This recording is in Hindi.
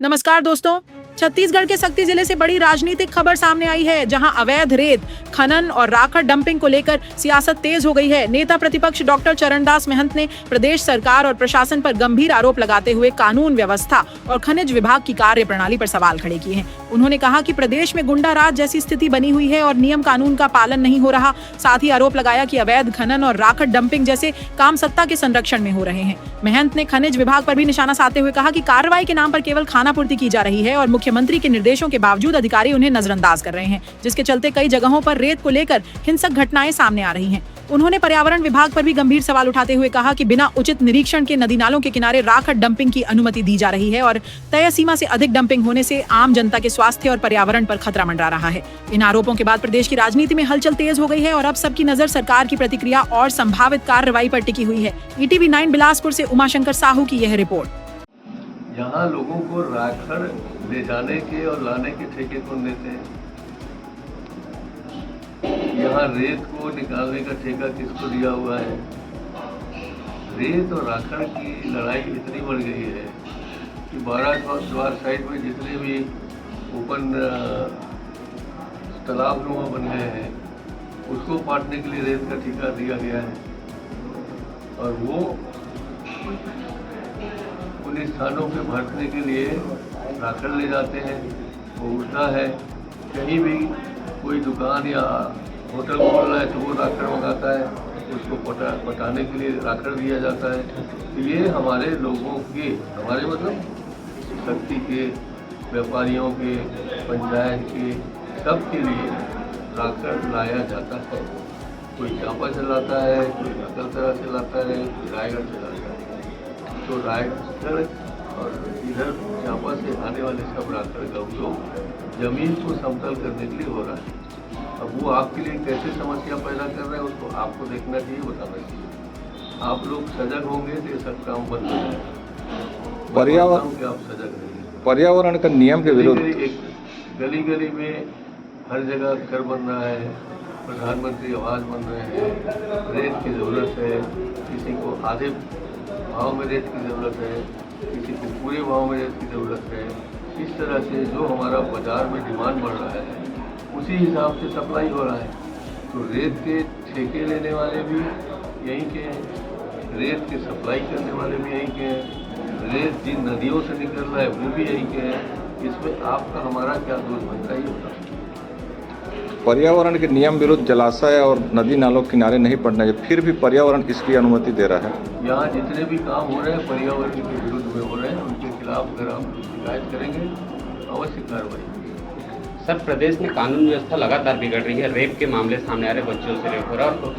नमस्कार दोस्तों, छत्तीसगढ़ के सक्ती जिले से बड़ी राजनीतिक खबर सामने आई है, जहां अवैध रेत, खनन और राखड़ डंपिंग को लेकर सियासत तेज हो गई है। नेता प्रतिपक्ष डॉक्टर चरणदास महंत ने प्रदेश सरकार और प्रशासन पर गंभीर आरोप लगाते हुए कानून व्यवस्था और खनिज विभाग की कार्य प्रणाली पर सवाल खड़े किए हैं। उन्होंने कहा कि प्रदेश में गुंडा राज जैसी स्थिति बनी हुई है और नियम कानून का पालन नहीं हो रहा। साथ ही आरोप लगाया कि अवैध खनन और राखड़ डंपिंग जैसे काम सत्ता के संरक्षण में हो रहे हैं। महंत ने खनिज विभाग पर भी निशाना साधते हुए कहा कि कार्रवाई के नाम पर केवल खानापूर्ति की जा रही है और मुख्यमंत्री के निर्देशों के बावजूद अधिकारी उन्हें नजरअंदाज कर रहे हैं, जिसके चलते कई जगहों पर रेत को लेकर हिंसक घटनाएं सामने आ रही हैं। उन्होंने पर्यावरण विभाग पर भी गंभीर सवाल उठाते हुए कहा कि बिना उचित निरीक्षण के नदी नालों के किनारे राखड़ डंपिंग की अनुमति दी जा रही है और तय सीमा से अधिक डंपिंग होने से आम जनता के स्वास्थ्य और पर्यावरण पर खतरा मंडरा रहा है। इन आरोपों के बाद प्रदेश की राजनीति में हलचल तेज हो गई है और अब सबकी नजर सरकार की प्रतिक्रिया और संभावित कार्रवाई पर टिकी हुई है। ETV 9 बिलासपुर से उमाशंकर साहू की यह रिपोर्ट। यहाँ लोगों को राखड़ ले जाने के और लाने के ठेके कौन देते हैं? यहाँ रेत को निकालने का ठेका किसको दिया हुआ है? रेत और राखड़ की लड़ाई इतनी बढ़ गई है कि 12 द्वार साइड में जितने भी ओपन तालाब नुमा बन गए हैं, उसको पाटने के लिए रेत का ठेका दिया गया है और वो उन स्थानों पे भरने के लिए राखड़ ले जाते हैं। वो उठता है, कहीं भी कोई दुकान या होटल खोल रहा है तो वो राखड़ मंगाता है, उसको पटाने के लिए राखड़ दिया जाता है। ये हमारे लोगों के, हमारे मतलब शक्ति के, व्यापारियों के, पंचायत के, सबके लिए राखड़ लाया जाता है। कोई चांपा चलाता है, कोई अकलतरा चलाता है, कोई रायगढ़ चलाता है। तो रायगढ़ और इधर चांपा से आने वाले सब राखड़ का उपयोग जमीन को समतल करने के लिए हो रहा है। अब वो आपके लिए कैसे समस्या पैदा कर रहे हैं उसको आपको देखना चाहिए, बताना चाहिए। आप लोग सजग होंगे तो ये सब काम बंद हो जाएगा। पर्यावरण के आप सजग रहिए। पर्यावरण का नियम के विरुद्ध गली गली में हर जगह घर बन रहा है, प्रधानमंत्री आवास बन रहे हैं, रेत की ज़रूरत है। किसी को आधे भाव में रेत की ज़रूरत है, किसी को पूरे भाव में रेत की ज़रूरत है। इस तरह से जो हमारा बाजार में डिमांड बढ़ रहा है उसी हिसाब से सप्लाई हो रहा है। तो रेत के ठेके लेने वाले भी यहीं के हैं, रेत के सप्लाई करने वाले भी यहीं के हैं, रेत जिन नदियों से निकल रहा है वो भी यहीं के हैं। इसमें आपका हमारा क्या दोष बनता ही होता? पर्यावरण के नियम विरुद्ध जलाशय और नदी नालों किनारे नहीं पड़ना चाहिए, फिर भी पर्यावरण इसकी अनुमति दे रहा है। यहाँ जितने भी काम हो रहे हैं पर्यावरण के विरुद्ध में हो रहे हैं, उनके खिलाफ अगर हम शिकायत करेंगे अवश्य कार्रवाई। सर, प्रदेश में कानून व्यवस्था लगातार बिगड़ रही है, रेप के मामले सामने आ रहे, बच्चों से रेप हो रहा है और